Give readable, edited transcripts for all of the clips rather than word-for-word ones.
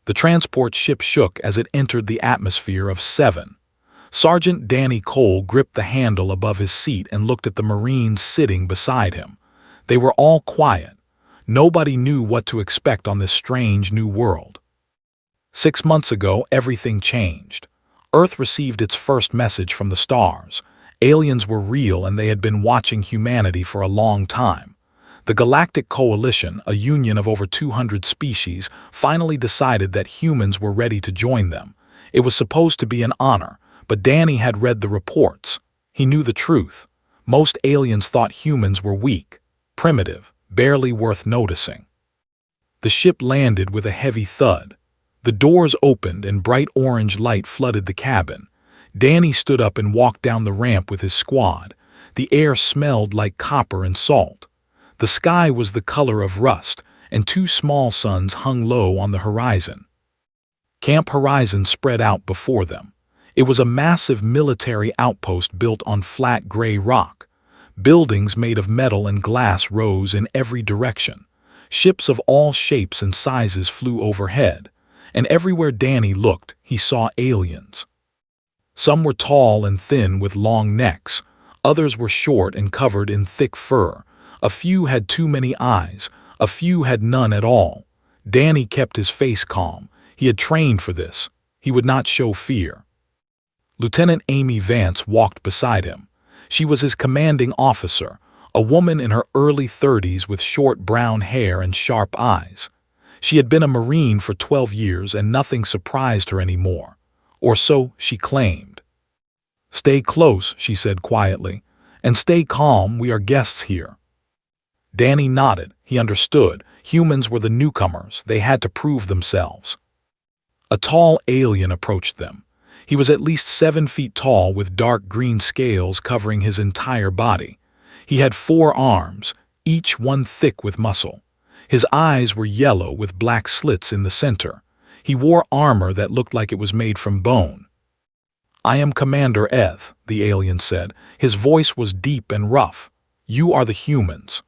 The transport ship shook as it entered the atmosphere of 7. Sergeant Danny Cole gripped the handle above his seat and looked at the Marines sitting beside him. They were all quiet. Nobody knew what to expect on this strange new world. 6 months ago, everything changed. Earth received its first message from the stars. Aliens were real and they had been watching humanity for a long time. The Galactic Coalition, a union of over 200 species, finally decided that humans were ready to join them. It was supposed to be an honor, but Danny had read the reports. He knew the truth. Most aliens thought humans were weak, primitive, barely worth noticing. The ship landed with a heavy thud. The doors opened and bright orange light flooded the cabin. Danny stood up and walked down the ramp with his squad. The air smelled like copper and salt. The sky was the color of rust, and 2 small suns hung low on the horizon. Camp Horizon spread out before them. It was a massive military outpost built on flat gray rock. Buildings made of metal and glass rose in every direction. Ships of all shapes and sizes flew overhead, and everywhere Danny looked, he saw aliens. Some were tall and thin with long necks. Others were short and covered in thick fur. A few had too many eyes. A few had none at all. Danny kept his face calm. He had trained for this. He would not show fear. Lieutenant Amy Vance walked beside him. She was his commanding officer, a woman in her early 30s with short brown hair and sharp eyes. She had been a Marine for 12 years and nothing surprised her anymore. Or so she claimed. "Stay close," she said quietly, "and stay calm, we are guests here." Danny nodded. He understood. Humans were the newcomers. They had to prove themselves. A tall alien approached them. He was at least 7 feet tall with dark green scales covering his entire body. He had 4 arms, each one thick with muscle. His eyes were yellow with black slits in the center. He wore armor that looked like it was made from bone. "I am Commander Eth," the alien said. His voice was deep and rough. "You are the humans."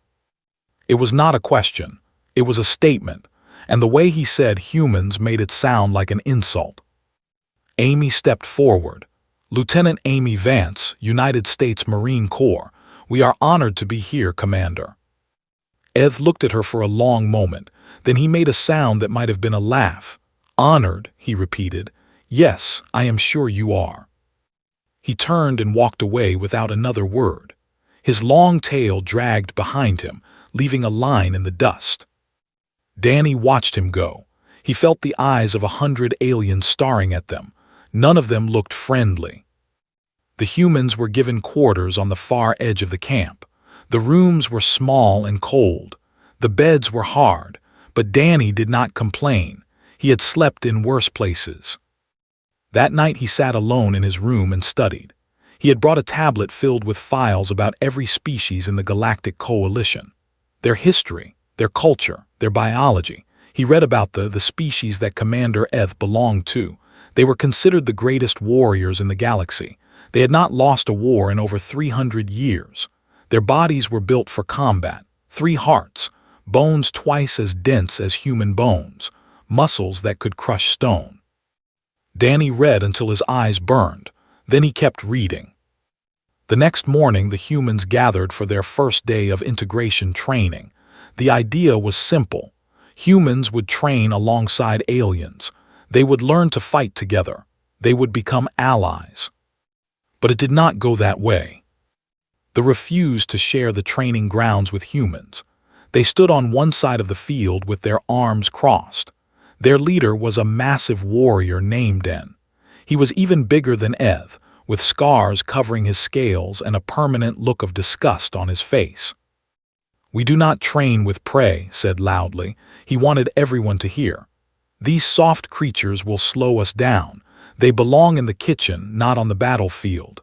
It was not a question. It was a statement, and the way he said humans made it sound like an insult. Amy stepped forward. "Lieutenant Amy Vance, United States Marine Corps. We are honored to be here, Commander." Eth looked at her for a long moment. Then he made a sound that might have been a laugh. "Honored," he repeated. "Yes, I am sure you are." He turned and walked away without another word. His long tail dragged behind him, leaving a line in the dust. Danny watched him go. He felt the eyes of 100 aliens staring at them. None of them looked friendly. The humans were given quarters on the far edge of the camp. The rooms were small and cold. The beds were hard, but Danny did not complain. He had slept in worse places. That night he sat alone in his room and studied. He had brought a tablet filled with files about every species in the Galactic Coalition. Their history, their culture, their biology. He read about the species that Commander Eth belonged to. They were considered the greatest warriors in the galaxy. They had not lost a war in over 300 years. Their bodies were built for combat. 3 hearts, bones twice as dense as human bones, muscles that could crush stone. Danny read until his eyes burned. Then he kept reading. The next morning, the humans gathered for their first day of integration training. The idea was simple. Humans would train alongside aliens. They would learn to fight together. They would become allies. But it did not go that way. They refused to share the training grounds with humans. They stood on one side of the field with their arms crossed. Their leader was a massive warrior named Den. He was even bigger than Eth, with scars covering his scales and a permanent look of disgust on his face. "We do not train with prey," said loudly. He wanted everyone to hear. "These soft creatures will slow us down. They belong in the kitchen, not on the battlefield."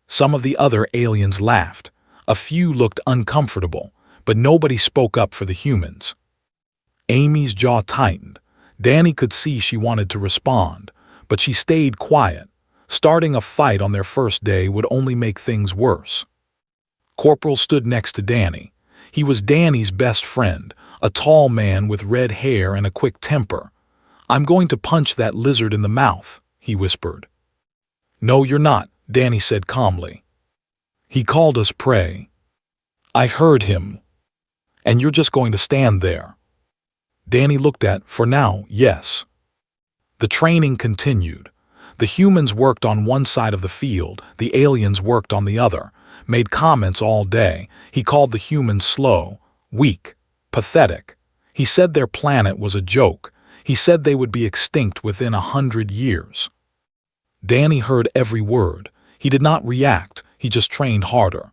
Some of the other aliens laughed. A few looked uncomfortable, but nobody spoke up for the humans. Amy's jaw tightened. Danny could see she wanted to respond, but she stayed quiet. Starting a fight on their first day would only make things worse. Corporal stood next to Danny. He was Danny's best friend, a tall man with red hair and a quick temper. "I'm going to punch that lizard in the mouth," he whispered. "No, you're not," Danny said calmly. "He called us prey." "I heard him." "And you're just going to stand there?" Danny looked at, "For now, yes." The training continued. The humans worked on one side of the field, the aliens worked on the other, made comments all day. He called the humans slow, weak, pathetic. He said their planet was a joke. He said they would be extinct within 100 years. Danny heard every word. He did not react, he just trained harder.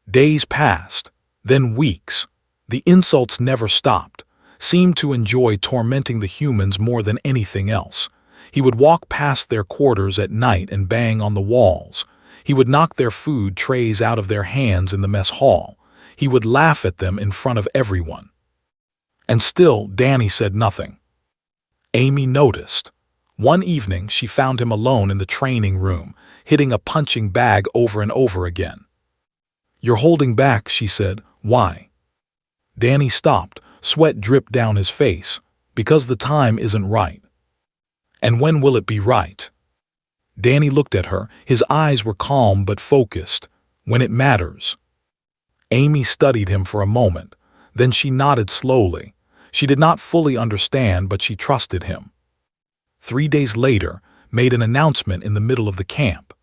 Days passed, then weeks. The insults never stopped, seemed to enjoy tormenting the humans more than anything else. He would walk past their quarters at night and bang on the walls. He would knock their food trays out of their hands in the mess hall. He would laugh at them in front of everyone. And still, Danny said nothing. Amy noticed. One evening, she found him alone in the training room, hitting a punching bag over and over again. "You're holding back," she said. "Why?" Danny stopped. Sweat dripped down his face. "Because the time isn't right." "And when will it be right?" Danny looked at her. His eyes were calm but focused. "When it matters." Amy studied him for a moment. Then she nodded slowly. She did not fully understand, but she trusted him. 3 days later, made an announcement in the middle of the camp.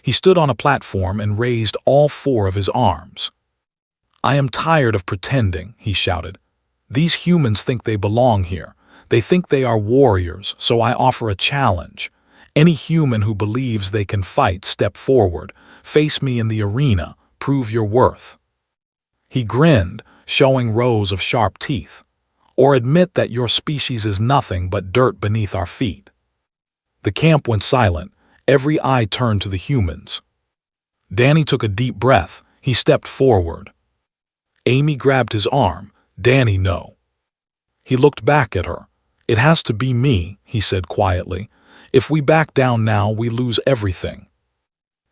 He stood on a platform and raised all 4 of his arms. "I am tired of pretending," he shouted. "These humans think they belong here. They think they are warriors, so I offer a challenge. Any human who believes they can fight, step forward, face me in the arena, prove your worth." He grinned, showing rows of sharp teeth. "Or admit that your species is nothing but dirt beneath our feet." The camp went silent. Every eye turned to the humans. Danny took a deep breath. He stepped forward. Amy grabbed his arm. "Danny, no." He looked back at her. "It has to be me," he said quietly. "If we back down now, we lose everything."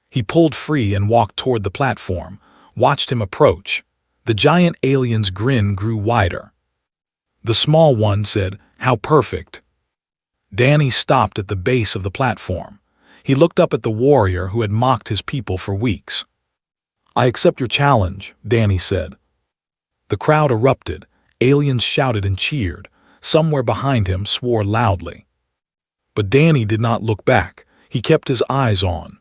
He pulled free and walked toward the platform, watched him approach. The giant alien's grin grew wider. The small one said, "How perfect." Danny stopped at the base of the platform. He looked up at the warrior who had mocked his people for weeks. "I accept your challenge," Danny said. The crowd erupted. Aliens shouted and cheered. Somewhere behind him swore loudly. But Danny did not look back. He kept his eyes on.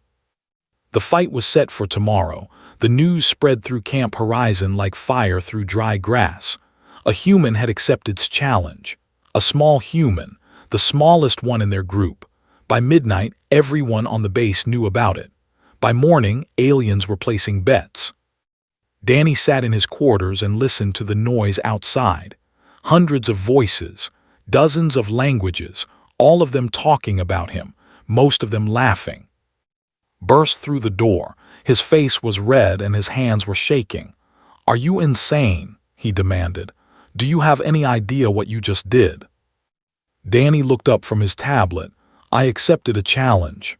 The fight was set for tomorrow. The news spread through Camp Horizon like fire through dry grass. A human had accepted its challenge. A small human, the smallest one in their group. By midnight, everyone on the base knew about it. By morning, aliens were placing bets. Danny sat in his quarters and listened to the noise outside. Hundreds of voices, dozens of languages, all of them talking about him, most of them laughing. Burst through the door. His face was red and his hands were shaking. "Are you insane?" he demanded. "Do you have any idea what you just did?" Danny looked up from his tablet. "I accepted a challenge."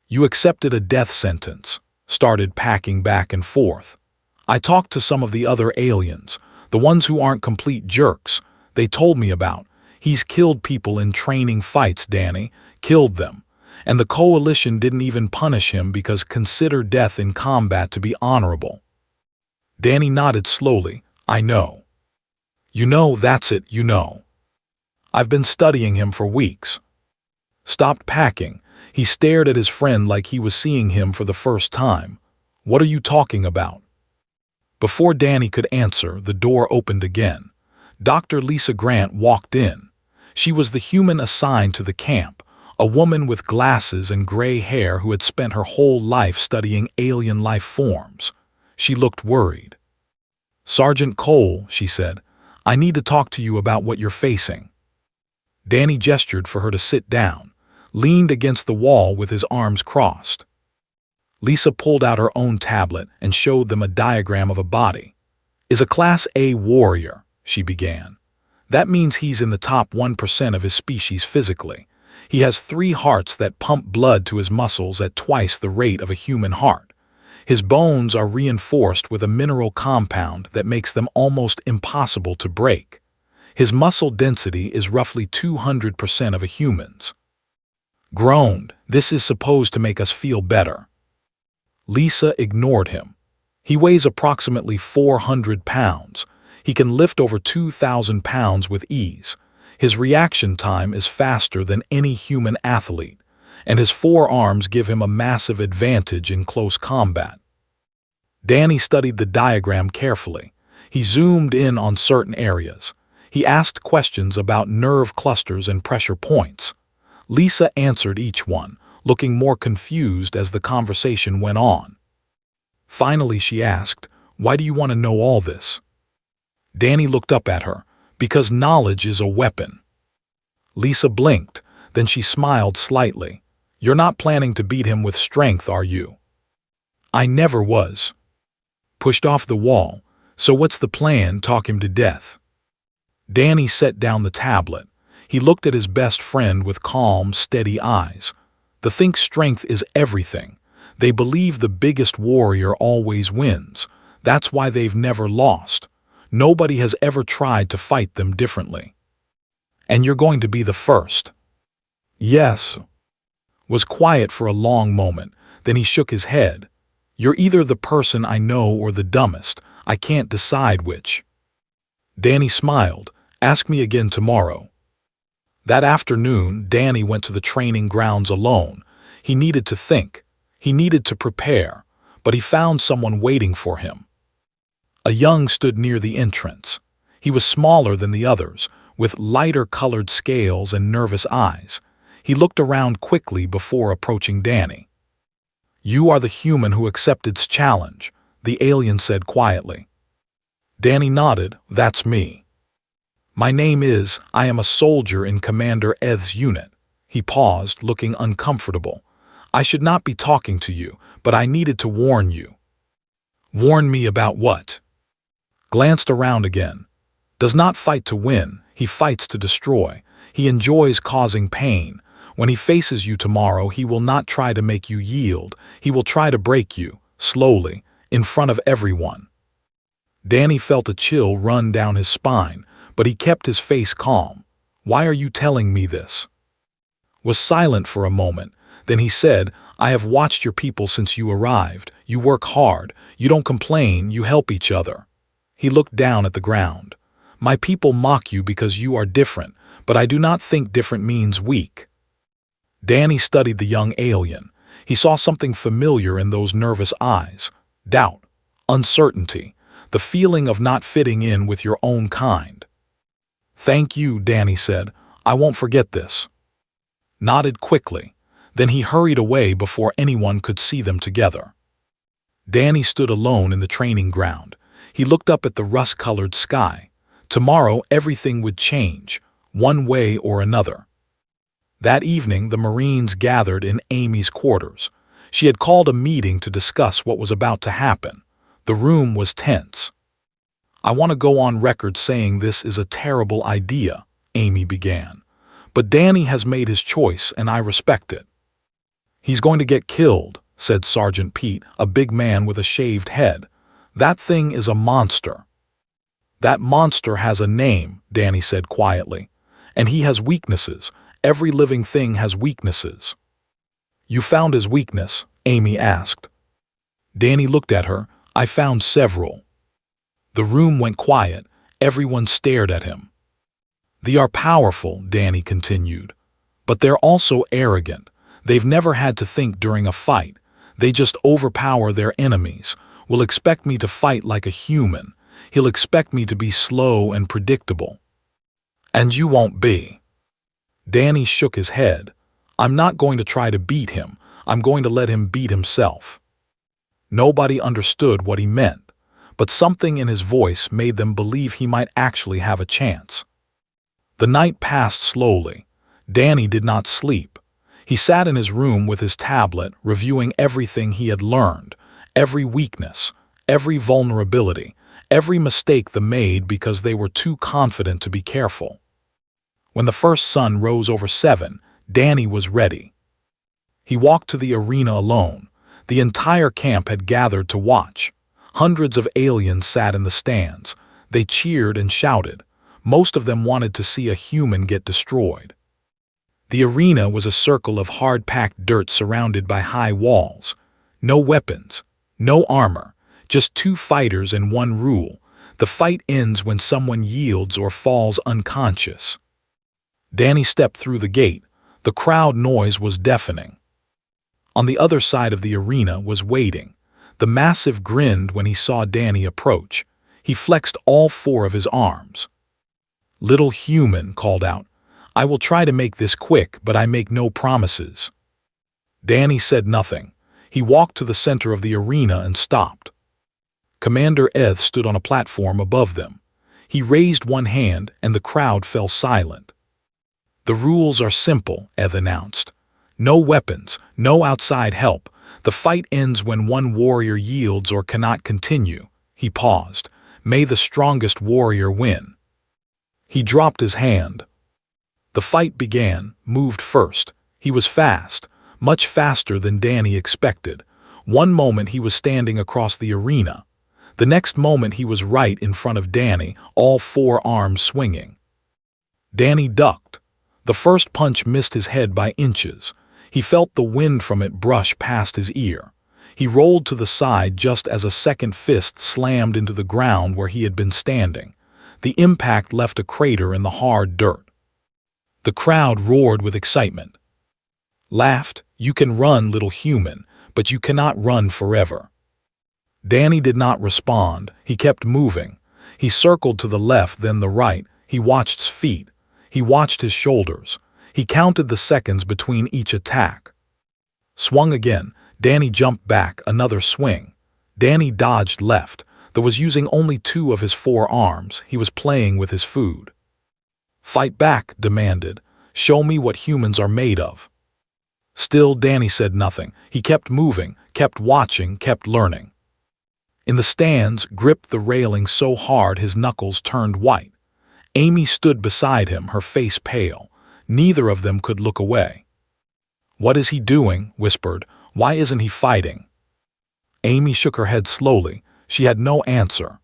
"You accepted a death sentence." Started packing back and forth. "I talked to some of the other aliens, the ones who aren't complete jerks. They told me about. He's killed people in training fights, Danny. Killed them. And the coalition didn't even punish him because consider death in combat to be honorable." Danny nodded slowly. "I know." "You know, that's it, you know. I've been studying him for weeks." Stopped packing. He stared at his friend like he was seeing him for the first time. "What are you talking about?" Before Danny could answer, the door opened again. Dr. Lisa Grant walked in. She was the human assigned to the camp, a woman with glasses and gray hair who had spent her whole life studying alien life forms. She looked worried. "Sergeant Cole," she said, "I need to talk to you about what you're facing." Danny gestured for her to sit down, leaned against the wall with his arms crossed. Lisa pulled out her own tablet and showed them a diagram of a body. "Is a Class A warrior," she began. "That means he's in the top 1% of his species physically. He has 3 hearts that pump blood to his muscles at twice the rate of a human heart. His bones are reinforced with a mineral compound that makes them almost impossible to break. His muscle density is roughly 200% of a human's. Groaned, "This is supposed to make us feel better." Lisa ignored him. "He weighs approximately 400 pounds. He can lift over 2,000 pounds with ease. His reaction time is faster than any human athlete, and his forearms give him a massive advantage in close combat." Danny studied the diagram carefully. He zoomed in on certain areas. He asked questions about nerve clusters and pressure points. Lisa answered each one, looking more confused as the conversation went on. Finally, she asked, "Why do you want to know all this?" Danny looked up at her. "Because knowledge is a weapon." Lisa blinked, then she smiled slightly. "You're not planning to beat him with strength, are you?" "I never was." "Pushed off the wall. So what's the plan? Talk him to death?" Danny set down the tablet. He looked at his best friend with calm, steady eyes. "They think strength is everything. They believe the biggest warrior always wins. That's why they've never lost. Nobody has ever tried to fight them differently. And you're going to be the first." "Yes." Was quiet for a long moment, then he shook his head. "You're either the person I know or the dumbest. I can't decide which." Danny smiled. "Ask me again tomorrow." That afternoon, Danny went to the training grounds alone. He needed to think. He needed to prepare. But he found someone waiting for him. A young stood near the entrance. He was smaller than the others, with lighter-colored scales and nervous eyes. He looked around quickly before approaching Danny. "You are the human who accepted's challenge," the alien said quietly. Danny nodded. "That's me. My name is, I am a soldier in Commander Eth's unit." He paused, looking uncomfortable. "I should not be talking to you, but I needed to warn you." "Warn me about what?" Glanced around again. "Does not fight to win, he fights to destroy. He enjoys causing pain. When he faces you tomorrow, he will not try to make you yield. He will try to break you, slowly, in front of everyone." Danny felt a chill run down his spine, but he kept his face calm. "Why are you telling me this?" Was silent for a moment. Then he said, "I have watched your people since you arrived. You work hard. You don't complain. You help each other." He looked down at the ground. "My people mock you because you are different, but I do not think different means weak." Danny studied the young alien. He saw something familiar in those nervous eyes. Doubt, uncertainty, the feeling of not fitting in with your own kind. "Thank you," Danny said. "I won't forget this." Nodded quickly. Then he hurried away before anyone could see them together. Danny stood alone in the training ground. He looked up at the rust-colored sky. Tomorrow everything would change, one way or another. That evening the Marines gathered in Amy's quarters. She had called a meeting to discuss what was about to happen. The room was tense. "I want to go on record saying this is a terrible idea," Amy began. "But Danny has made his choice and I respect it." "He's going to get killed," said Sergeant Pete, a big man with a shaved head. "That thing is a monster." "That monster has a name," Danny said quietly. "And he has weaknesses. Every living thing has weaknesses." "You found his weakness?" Amy asked. Danny looked at her. "I found several." The room went quiet. Everyone stared at him. "They are powerful," Danny continued. "But they're also arrogant. They've never had to think during a fight. They just overpower their enemies. Will expect me to fight like a human. He'll expect me to be slow and predictable. And you won't be." Danny shook his head. "I'm not going to try to beat him. I'm going to let him beat himself." Nobody understood what he meant, but something in his voice made them believe he might actually have a chance. The night passed slowly. Danny did not sleep. He sat in his room with his tablet, reviewing everything he had learned, every weakness, every vulnerability, every mistake they made because they were too confident to be careful. When the first sun rose over 7, Danny was ready. He walked to the arena alone. The entire camp had gathered to watch. Hundreds of aliens sat in the stands. They cheered and shouted. Most of them wanted to see a human get destroyed. The arena was a circle of hard-packed dirt surrounded by high walls. No weapons, no armor, just two fighters and one rule. The fight ends when someone yields or falls unconscious. Danny stepped through the gate. The crowd noise was deafening. On the other side of the arena was waiting. The Massive grinned when he saw Danny approach. He flexed all four of his arms. "Little human," called out, "I will try to make this quick, but I make no promises." Danny said nothing. He walked to the center of the arena and stopped. Commander Eth stood on a platform above them. He raised one hand and the crowd fell silent. "The rules are simple," Eth announced. "No weapons, no outside help. The fight ends when one warrior yields or cannot continue." He paused. "May the strongest warrior win." He dropped his hand. The fight began, moved first. He was fast, much faster than Danny expected. One moment he was standing across the arena. The next moment he was right in front of Danny, all four arms swinging. Danny ducked. The first punch missed his head by inches. He felt the wind from it brush past his ear. He rolled to the side just as a second fist slammed into the ground where he had been standing. The impact left a crater in the hard dirt. The crowd roared with excitement. Laughed, "You can run, little human, but you cannot run forever." Danny did not respond. He kept moving. He circled to the left, then the right. He watched his feet. He watched his shoulders. He counted the seconds between each attack. Swung again. Danny jumped back, another swing. Danny dodged left. There was using only two of his four arms. He was playing with his food. "Fight back," demanded. "Show me what humans are made of." Still, Danny said nothing. He kept moving, kept watching, kept learning. In the stands, gripped the railing so hard his knuckles turned white. Amy stood beside him, her face pale. Neither of them could look away. "What is he doing?" whispered. "Why isn't he fighting?" Amy shook her head slowly. She had no answer.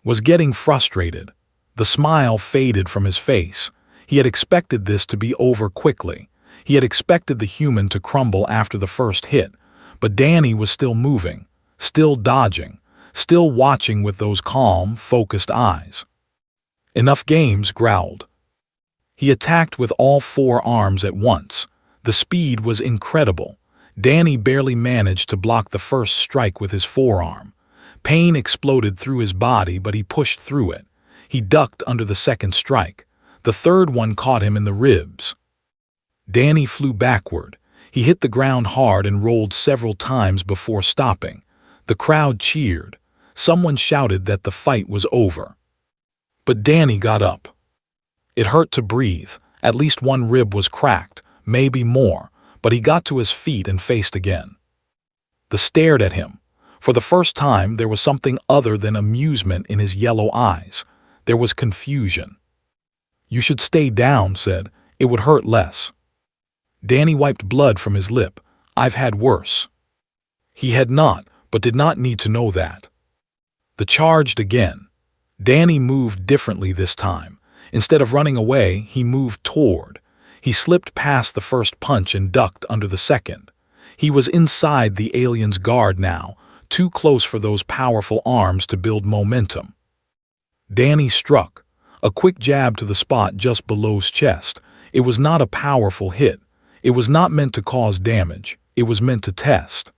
Was getting frustrated. The smile faded from his face. He had expected this to be over quickly. He had expected the human to crumble after the first hit. But Danny was still moving, still dodging, still watching with those calm, focused eyes. "Enough games," growled. He attacked with all four arms at once. The speed was incredible. Danny barely managed to block the first strike with his forearm. Pain exploded through his body, but he pushed through it. He ducked under the second strike. The third one caught him in the ribs. Danny flew backward. He hit the ground hard and rolled several times before stopping. The crowd cheered. Someone shouted that the fight was over. But Danny got up. It hurt to breathe. At least one rib was cracked, maybe more, but he got to his feet and faced again. They stared at him. For the first time, there was something other than amusement in his yellow eyes. There was confusion. "You should stay down," said. "It would hurt less." Danny wiped blood from his lip. "I've had worse." He had not, but did not need to know that. They charged again. Danny moved differently this time. Instead of running away, he moved toward. He slipped past the first punch and ducked under the second. He was inside the alien's guard now, too close for those powerful arms to build momentum. Danny struck. A quick jab to the spot just below his chest. It was not a powerful hit. It was not meant to cause damage. It was meant to test.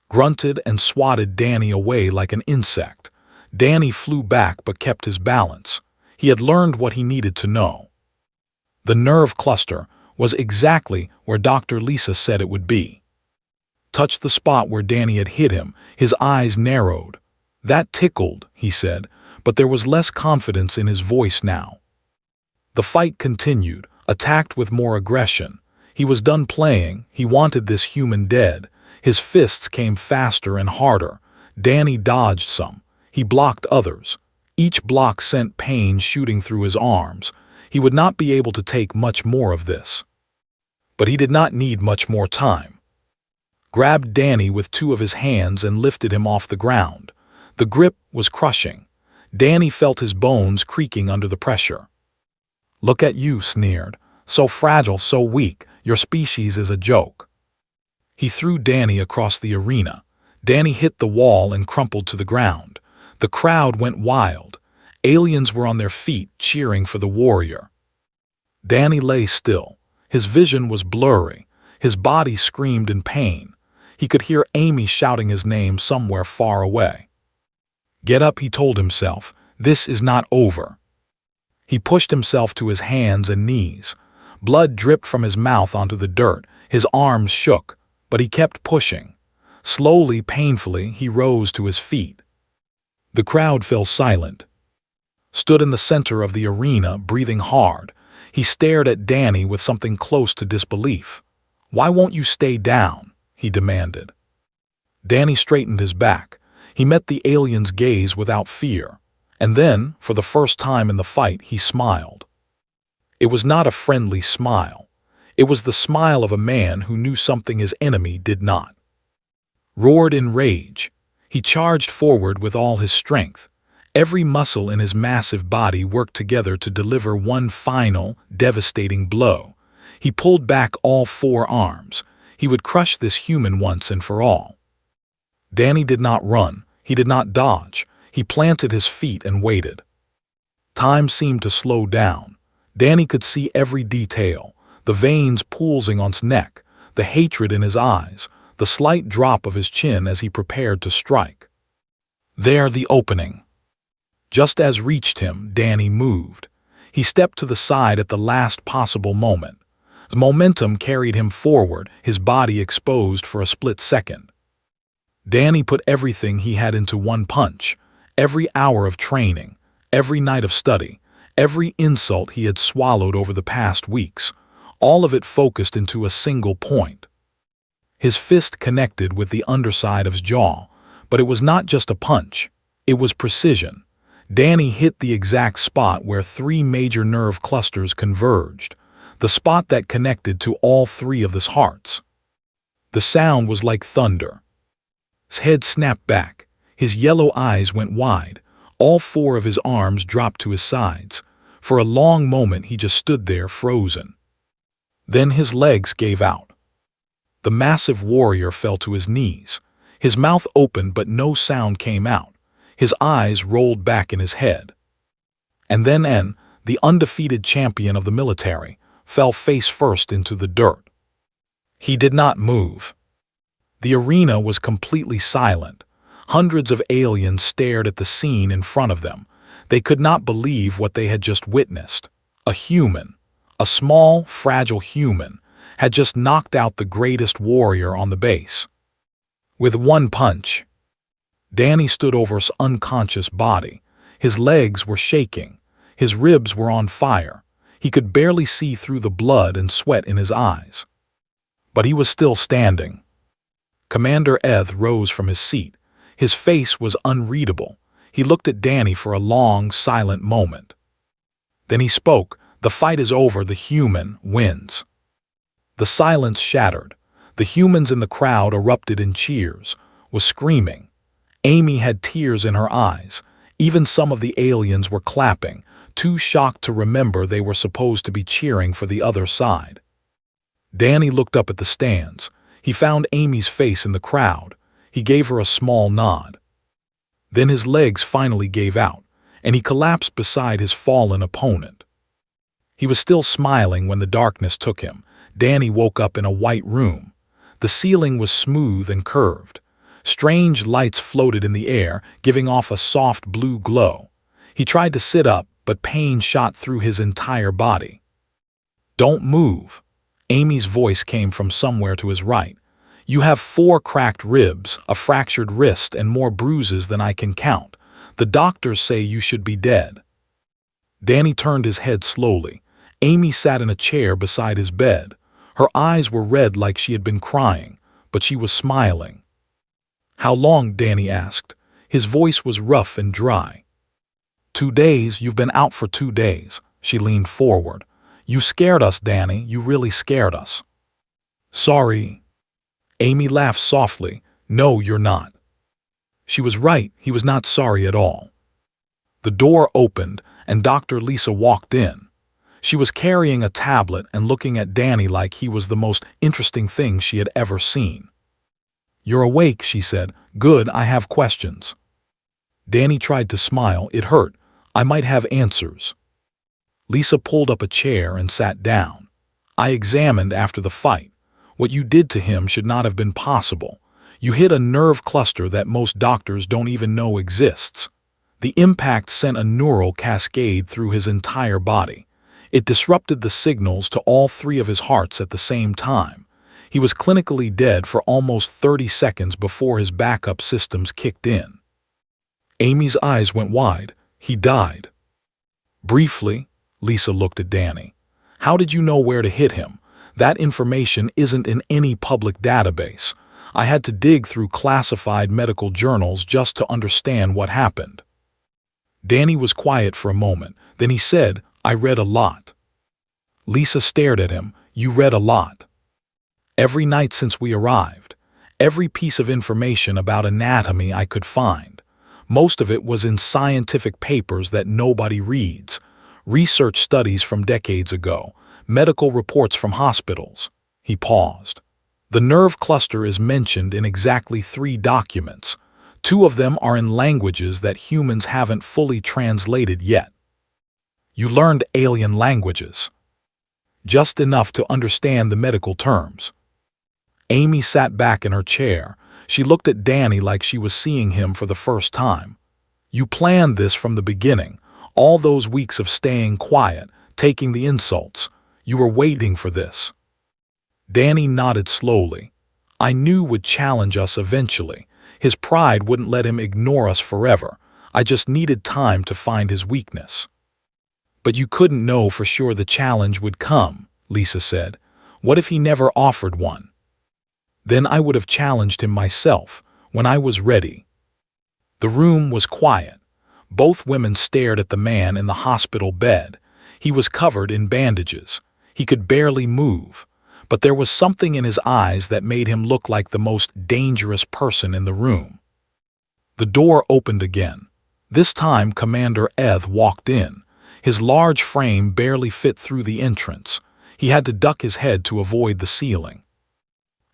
Grunted and swatted Danny away like an insect. Danny flew back but kept his balance. He had learned what he needed to know. The nerve cluster was exactly where Dr. Lisa said it would be. Touched the spot where Danny had hit him. His eyes narrowed. "That tickled," he said, but there was less confidence in his voice now. The fight continued, attacked with more aggression. He was done playing. He wanted this human dead. His fists came faster and harder. Danny dodged some. He blocked others. Each block sent pain shooting through his arms. He would not be able to take much more of this. But he did not need much more time. Grabbed Danny with two of his hands and lifted him off the ground. The grip was crushing. Danny felt his bones creaking under the pressure. "Look at you," sneered. "So fragile, so weak. Your species is a joke." He threw Danny across the arena. Danny hit the wall and crumpled to the ground. The crowd went wild. Aliens were on their feet, cheering for the warrior. Danny lay still. His vision was blurry. His body screamed in pain. He could hear Amy shouting his name somewhere far away. "Get up," he told himself. "This is not over." He pushed himself to his hands and knees. Blood dripped from his mouth onto the dirt. His arms shook, but he kept pushing. Slowly, painfully, he rose to his feet. The crowd fell silent. Stood in the center of the arena, breathing hard. He stared at Danny with something close to disbelief. "Why won't you stay down?" he demanded. Danny straightened his back. He met the alien's gaze without fear. And then, for the first time in the fight, he smiled. It was not a friendly smile. It was the smile of a man who knew something his enemy did not. Roared in rage, he charged forward with all his strength. Every muscle in his massive body worked together to deliver one final, devastating blow. He pulled back all four arms. He would crush this human once and for all. Danny did not run. He did not dodge. He planted his feet and waited. Time seemed to slow down. Danny could see every detail, the veins pulsing on his neck, the hatred in his eyes, the slight drop of his chin as he prepared to strike. There, the opening. Just as reached him, Danny moved. He stepped to the side at the last possible moment. The momentum carried him forward, his body exposed for a split second. Danny put everything he had into one punch. Every hour of training, every night of study, every insult he had swallowed over the past weeks, all of it focused into a single point. His fist connected with the underside of his jaw, but it was not just a punch. It was precision. Danny hit the exact spot where three major nerve clusters converged, the spot that connected to all three of his hearts. The sound was like thunder. His head snapped back. His yellow eyes went wide. All four of his arms dropped to his sides. For a long moment he just stood there frozen. Then his legs gave out. The massive warrior fell to his knees. His mouth opened but no sound came out. His eyes rolled back in his head. And then En, the undefeated champion of the military, fell face first into the dirt. He did not move. The arena was completely silent. Hundreds of aliens stared at the scene in front of them. They could not believe what they had just witnessed. A human, a small, fragile human, had just knocked out the greatest warrior on the base. With one punch, Danny stood over his unconscious body. His legs were shaking. His ribs were on fire. He could barely see through the blood and sweat in his eyes. But he was still standing. Commander Eth rose from his seat. His face was unreadable. He looked at Danny for a long, silent moment. Then he spoke. "The fight is over. The human wins." The silence shattered. The humans in the crowd erupted in cheers, was screaming. Amy had tears in her eyes. Even some of the aliens were clapping, too shocked to remember they were supposed to be cheering for the other side. Danny looked up at the stands. He found Amy's face in the crowd. He gave her a small nod. Then his legs finally gave out, and he collapsed beside his fallen opponent. He was still smiling when the darkness took him. Danny woke up in a white room. The ceiling was smooth and curved. Strange lights floated in the air, giving off a soft blue glow. He tried to sit up, but pain shot through his entire body. "Don't move." Amy's voice came from somewhere to his right. "You have 4 cracked ribs, a fractured wrist, and more bruises than I can count. The doctors say you should be dead." Danny turned his head slowly. Amy sat in a chair beside his bed. Her eyes were red like she had been crying, but she was smiling. "How long?" Danny asked. His voice was rough and dry. 2 days. You've been out for 2 days. She leaned forward. "You scared us, Danny. You really scared us." "Sorry." Amy laughed softly. "No, you're not." She was right. He was not sorry at all. The door opened, and Dr. Lisa walked in. She was carrying a tablet and looking at Danny like he was the most interesting thing she had ever seen. "You're awake," she said. "Good, I have questions." Danny tried to smile. "It hurt. I might have answers." Lisa pulled up a chair and sat down. "I examined after the fight. What you did to him should not have been possible. You hit a nerve cluster that most doctors don't even know exists. The impact sent a neural cascade through his entire body. It disrupted the signals to all three of his hearts at the same time. He was clinically dead for almost 30 seconds before his backup systems kicked in." Amy's eyes went wide. "He died?" "Briefly." Lisa looked at Danny. "How did you know where to hit him? That information isn't in any public database. I had to dig through classified medical journals just to understand what happened." Danny was quiet for a moment. Then he said, "I read a lot." Lisa stared at him. "You read a lot?" "Every night since we arrived. Every piece of information about anatomy I could find. Most of it was in scientific papers that nobody reads. Research studies from decades ago. Medical reports from hospitals." He paused. "The nerve cluster is mentioned in exactly 3 documents. 2 of them are in languages that humans haven't fully translated yet." "You learned alien languages?" "Just enough to understand the medical terms." Amy sat back in her chair. She looked at Danny like she was seeing him for the first time. "You planned this from the beginning. All those weeks of staying quiet, taking the insults. You were waiting for this." Danny nodded slowly. "I knew would challenge us eventually. His pride wouldn't let him ignore us forever. I just needed time to find his weakness." "But you couldn't know for sure the challenge would come," Lisa said. "What if he never offered one?" "Then I would have challenged him myself, when I was ready." The room was quiet. Both women stared at the man in the hospital bed. He was covered in bandages. He could barely move. But there was something in his eyes that made him look like the most dangerous person in the room. The door opened again. This time Commander Eth walked in. His large frame barely fit through the entrance. He had to duck his head to avoid the ceiling.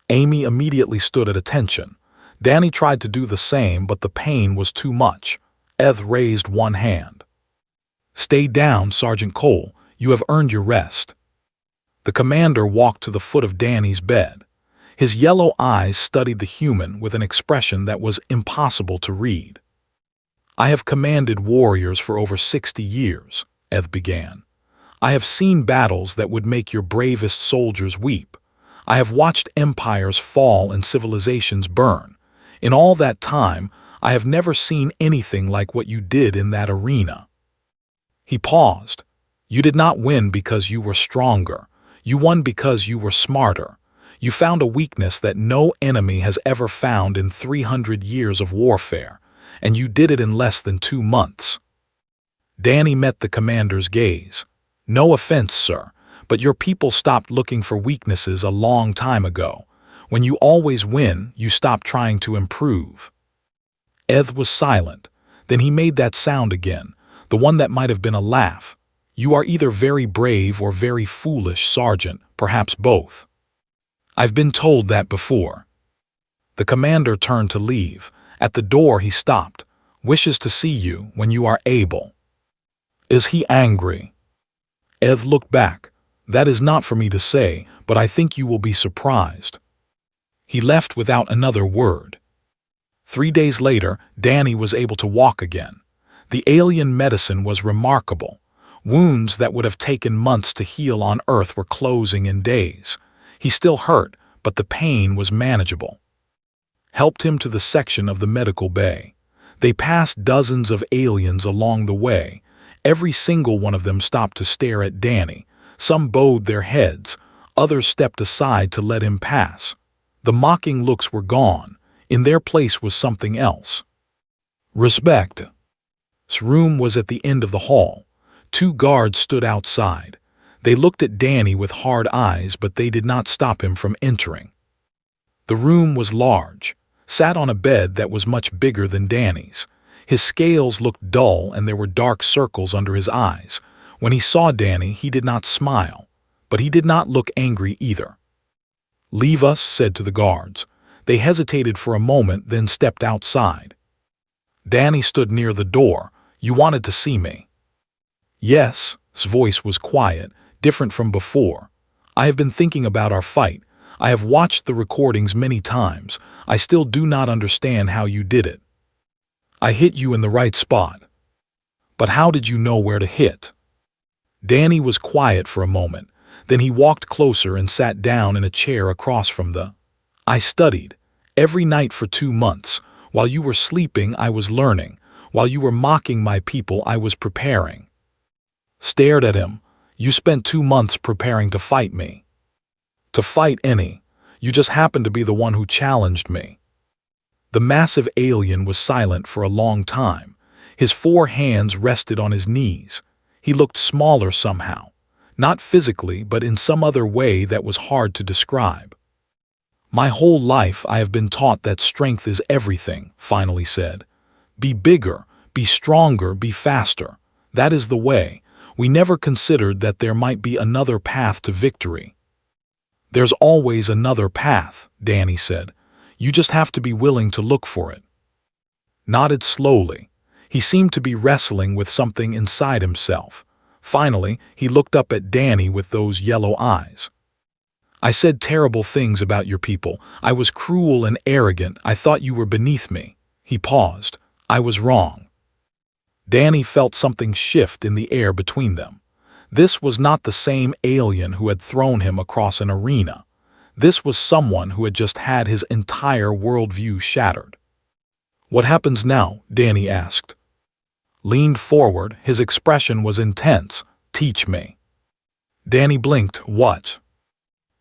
Amy immediately stood at attention. Danny tried to do the same, but the pain was too much. Eth raised one hand. "Stay down, Sergeant Cole. You have earned your rest." The commander walked to the foot of Danny's bed. His yellow eyes studied the human with an expression that was impossible to read. "I have commanded warriors for over 60 years, Eth began. "I have seen battles that would make your bravest soldiers weep. I have watched empires fall and civilizations burn. In all that time, I have never seen anything like what you did in that arena." He paused. "You did not win because you were stronger. You won because you were smarter. You found a weakness that no enemy has ever found in 300 years of warfare, and you did it in less than 2 months." Danny met the commander's gaze. "No offense, sir, but your people stopped looking for weaknesses a long time ago. When you always win, you stop trying to improve." Eth was silent. Then he made that sound again, the one that might have been a laugh. "You are either very brave or very foolish, Sergeant, perhaps both." "I've been told that before." The commander turned to leave. At the door he stopped. "Wishes to see you when you are able." "Is he angry?" Eth looked back. "That is not for me to say, but I think you will be surprised." He left without another word. 3 days later, Danny was able to walk again. The alien medicine was remarkable. Wounds that would have taken months to heal on Earth were closing in days. He still hurt, but the pain was manageable. Helped him to the section of the medical bay. They passed dozens of aliens along the way. Every single one of them stopped to stare at Danny. Some bowed their heads. Others stepped aside to let him pass. The mocking looks were gone. In their place was something else. Respect. His room was at the end of the hall. 2 guards stood outside. They looked at Danny with hard eyes, but they did not stop him from entering. The room was large. Sat on a bed that was much bigger than Danny's. His scales looked dull and there were dark circles under his eyes. When he saw Danny, he did not smile, but he did not look angry either. "Leave us," said to the guards. They hesitated for a moment, then stepped outside. Danny stood near the door. "You wanted to see me?" "Yes." His voice was quiet, different from before. "I have been thinking about our fight. I have watched the recordings many times. I still do not understand how you did it. I hit you in the right spot. But how did you know where to hit?" Danny was quiet for a moment. Then he walked closer and sat down in a chair across from the... "I studied. Every night for 2 months. While you were sleeping, I was learning. While you were mocking my people, I was preparing." Stared at him. "You spent 2 months preparing to fight me." "To fight any. You just happened to be the one who challenged me." The massive alien was silent for a long time. His 4 hands rested on his knees. He looked smaller somehow. Not physically, but in some other way that was hard to describe. "My whole life I have been taught that strength is everything," finally said. "Be bigger, be stronger, be faster. That is the way. We never considered that there might be another path to victory." "There's always another path," Danny said. "You just have to be willing to look for it." Nodded slowly. He seemed to be wrestling with something inside himself. Finally, he looked up at Danny with those yellow eyes. "I said terrible things about your people. I was cruel and arrogant. I thought you were beneath me." He paused. "I was wrong." Danny felt something shift in the air between them. This was not the same alien who had thrown him across an arena. This was someone who had just had his entire worldview shattered. "What happens now?" Danny asked. Leaned forward, his expression was intense. "Teach me." Danny blinked. "What?"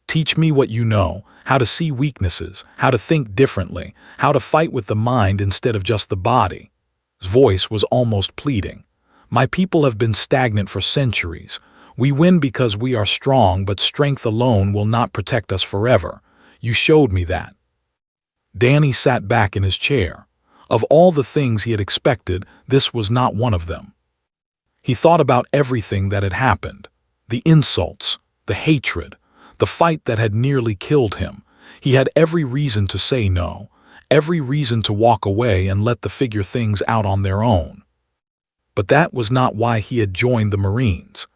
"Teach me what you know, how to see weaknesses, how to think differently, how to fight with the mind instead of just the body." His voice was almost pleading. "My people have been stagnant for centuries. We win because we are strong, but strength alone will not protect us forever. You showed me that." Danny sat back in his chair. Of all the things he had expected, this was not one of them. He thought about everything that had happened. The insults, the hatred, the fight that had nearly killed him. He had every reason to say no, every reason to walk away and let the figure things out on their own. But that was not why he had joined the Marines.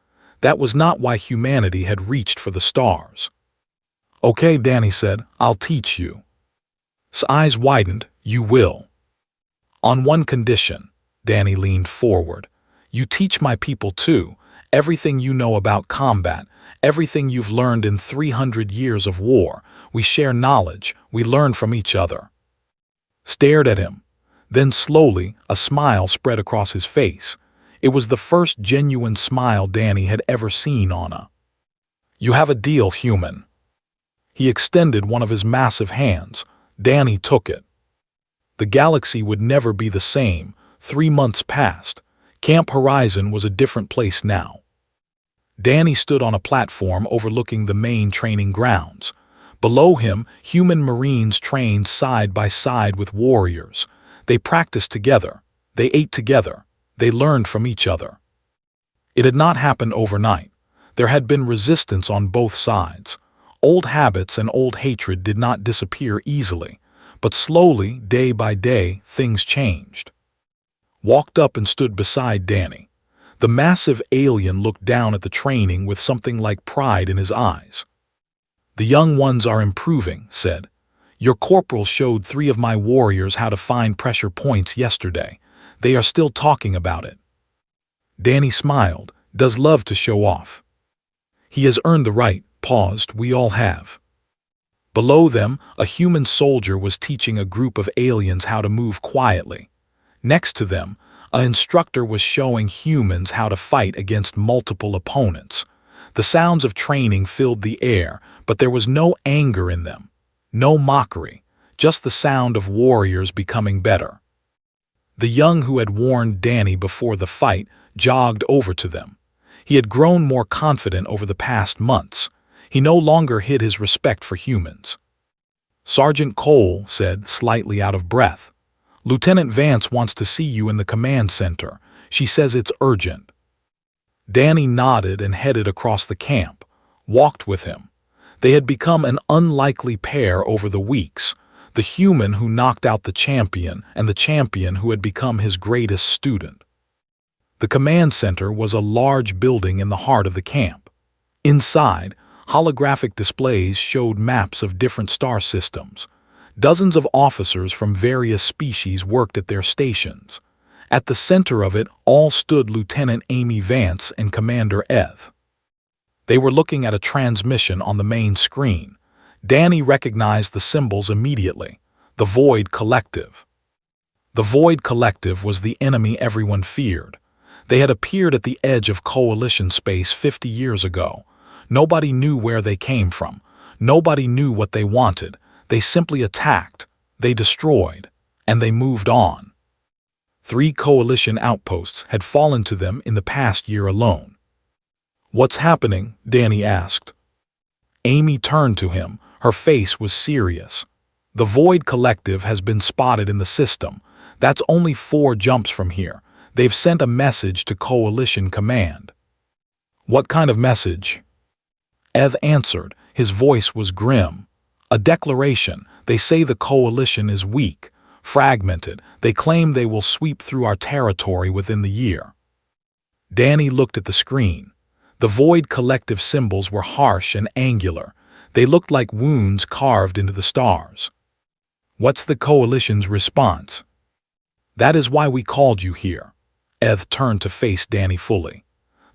That was not why humanity had reached for the stars. "Okay," Danny said, "I'll teach you." His eyes widened. "You will." "On one condition." Danny leaned forward. "You teach my people too. Everything you know about combat, everything you've learned in 300 years of war. We share knowledge. We learn from each other." Stared at him. Then slowly, a smile spread across his face. It was the first genuine smile Danny had ever seen on a... "You have a deal, human." He extended one of his massive hands. Danny took it. The galaxy would never be the same. 3 months passed. Camp Horizon was a different place now. Danny stood on a platform overlooking the main training grounds. Below him, human Marines trained side by side with warriors. They practiced together. They ate together. They learned from each other. It had not happened overnight. There had been resistance on both sides. Old habits and old hatred did not disappear easily. But slowly, day by day, things changed. Walked up and stood beside Danny. The massive alien looked down at the training with something like pride in his eyes. "The young ones are improving," said. "Your corporal showed 3 of my warriors how to find pressure points yesterday. They are still talking about it." Danny smiled. "Does love to show off." "He has earned the right." Paused. "We all have." Below them, a human soldier was teaching a group of aliens how to move quietly. Next to them, an instructor was showing humans how to fight against multiple opponents. The sounds of training filled the air, but there was no anger in them, no mockery, just the sound of warriors becoming better. The young who had warned Danny before the fight jogged over to them. He had grown more confident over the past months. He no longer hid his respect for humans. "Sergeant Cole," said, slightly out of breath. Lieutenant Vance wants to see you in the command center. She says it's urgent. Danny nodded and headed across the camp, walked with him. They had become an unlikely pair over the weeks, the human who knocked out the champion and the champion who had become his greatest student. The command center was a large building in the heart of the camp. Inside, holographic displays showed maps of different star systems. Dozens of officers from various species worked at their stations. At the center of it all stood Lieutenant Amy Vance and Commander Eth. They were looking at a transmission on the main screen. Danny recognized the symbols immediately. The Void Collective. The Void Collective was the enemy everyone feared. They had appeared at the edge of Coalition space 50 years ago. Nobody knew where they came from. Nobody knew what they wanted. They simply attacked, they destroyed, and they moved on. 3 Coalition outposts had fallen to them in the past year alone. "What's happening?" Danny asked. Amy turned to him. Her face was serious. "The Void Collective has been spotted in the system. That's only 4 jumps from here. They've sent a message to Coalition Command." "What kind of message?" Eth answered. His voice was grim. "A declaration. They say the Coalition is weak, fragmented. They claim they will sweep through our territory within the year." Danny looked at the screen. The Void Collective symbols were harsh and angular. They looked like wounds carved into the stars. "What's the Coalition's response?" "That is why we called you here." Eth turned to face Danny fully.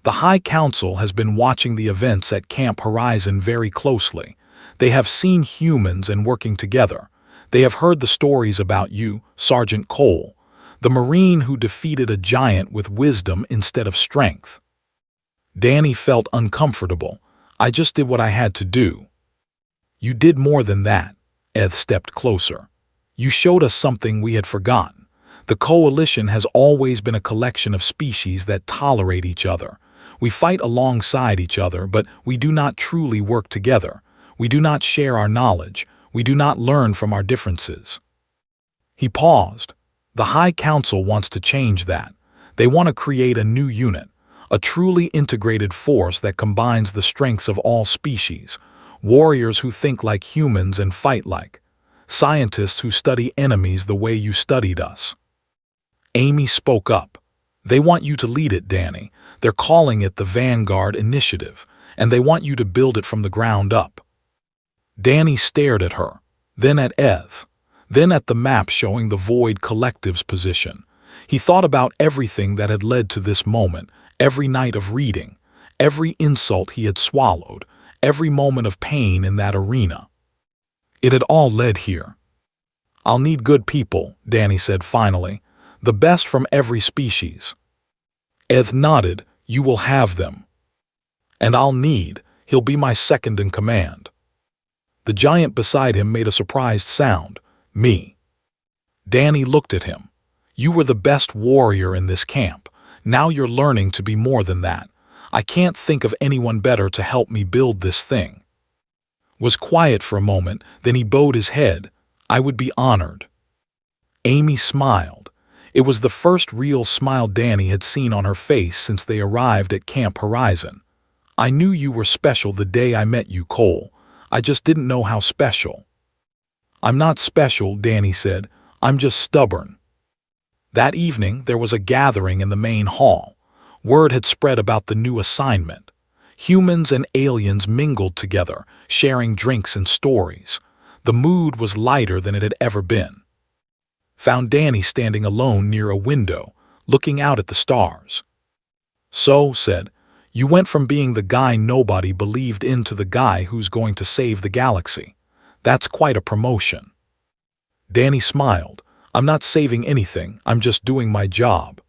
"The High Council has been watching the events at Camp Horizon very closely. They have seen humans and working together. They have heard the stories about you, Sergeant Cole, the Marine who defeated a giant with wisdom instead of strength." Danny felt uncomfortable. "I just did what I had to do." "You did more than that." Eth stepped closer. "You showed us something we had forgotten. The Coalition has always been a collection of species that tolerate each other. We fight alongside each other, but we do not truly work together. We do not share our knowledge. We do not learn from our differences." He paused. "The High Council wants to change that. They want to create a new unit, a truly integrated force that combines the strengths of all species, warriors who think like humans and fight like, scientists who study enemies the way you studied us." Amy spoke up. "They want you to lead it, Danny. They're calling it the Vanguard Initiative, and they want you to build it from the ground up." Danny stared at her, then at Eth, then at the map showing the Void Collective's position. He thought about everything that had led to this moment, every night of reading, every insult he had swallowed, every moment of pain in that arena. It had all led here. "I'll need good people," Danny said finally, "the best from every species." Eth nodded. "You will have them." "And he'll be my second in command." The giant beside him made a surprised sound. "Me." Danny looked at him. "You were the best warrior in this camp. Now you're learning to be more than that. I can't think of anyone better to help me build this thing." Was quiet for a moment, then he bowed his head. "I would be honored." Amy smiled. It was the first real smile Danny had seen on her face since they arrived at Camp Horizon. "I knew you were special the day I met you, Cole. I just didn't know how special." "I'm not special," Danny said. "I'm just stubborn." That evening, there was a gathering in the main hall. Word had spread about the new assignment. Humans and aliens mingled together, sharing drinks and stories. The mood was lighter than it had ever been. Found Danny standing alone near a window, looking out at the stars. "So," said, "you went from being the guy nobody believed in to the guy who's going to save the galaxy. That's quite a promotion." Danny smiled. "I'm not saving anything, I'm just doing my job."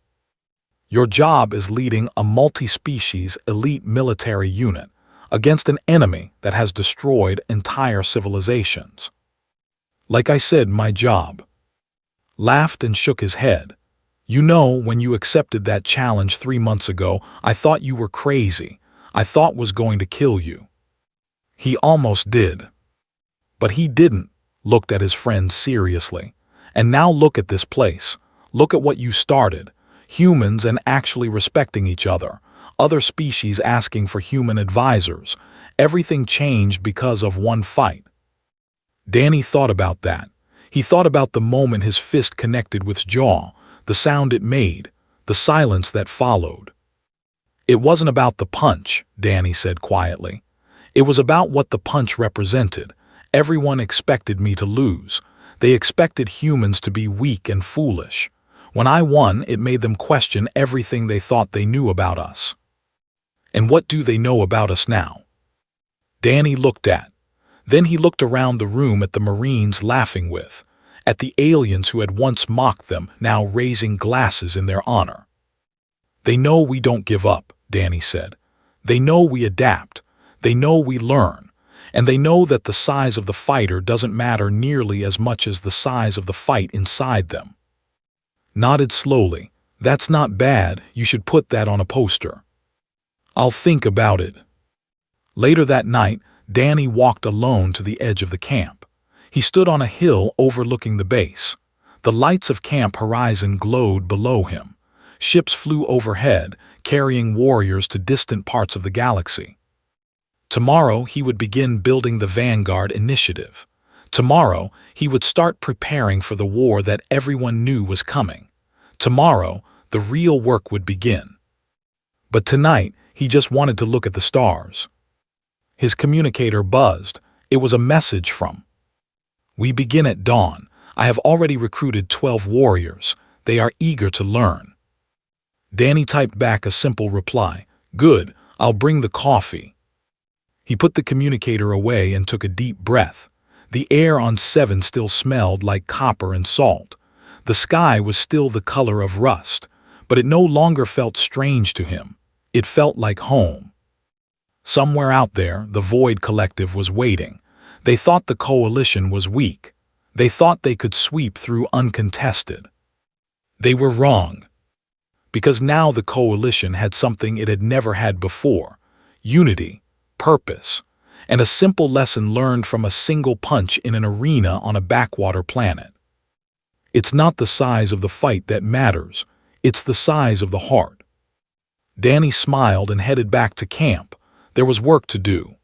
"Your job is leading a multi-species elite military unit against an enemy that has destroyed entire civilizations." "Like I said, my job." Laughed and shook his head. "You know, when you accepted that challenge 3 months ago, I thought you were crazy. I thought was going to kill you." He almost did. But he didn't, looked at his friend seriously. And now look at this place. Look at what you started. Humans and actually respecting each other. Other species asking for human advisors. Everything changed because of one fight. Danny thought about that. He thought about the moment his fist connected with his jaw, the sound it made, the silence that followed. It wasn't about the punch, Danny said quietly. It was about what the punch represented. Everyone expected me to lose. They expected humans to be weak and foolish. When I won, it made them question everything they thought they knew about us. And what do they know about us now? Danny looked at. Then he looked around the room at the Marines laughing with, at the aliens who had once mocked them, now raising glasses in their honor. They know we don't give up, Danny said. They know we adapt. They know we learn. And they know that the size of the fighter doesn't matter nearly as much as the size of the fight inside them. Nodded slowly. That's not bad. You should put that on a poster. I'll think about it. Later that night, Danny walked alone to the edge of the camp. He stood on a hill overlooking the base. The lights of Camp Horizon glowed below him. Ships flew overhead, carrying warriors to distant parts of the galaxy. Tomorrow he would begin building the Vanguard Initiative. Tomorrow he would start preparing for the war that everyone knew was coming. Tomorrow the real work would begin. But tonight he just wanted to look at the stars. His communicator buzzed. It was a message from. We begin at dawn. I have already recruited 12 warriors. They are eager to learn. Danny typed back a simple reply. Good, I'll bring the coffee. He put the communicator away and took a deep breath. The air on 7 still smelled like copper and salt. The sky was still the color of rust, but it no longer felt strange to him. It felt like home. Somewhere out there, the Void Collective was waiting. They thought the coalition was weak. They thought they could sweep through uncontested. They were wrong. Because now the coalition had something it had never had before: unity, purpose, and a simple lesson learned from a single punch in an arena on a backwater planet. It's not the size of the fight that matters. It's the size of the heart. Danny smiled and headed back to camp. There was work to do.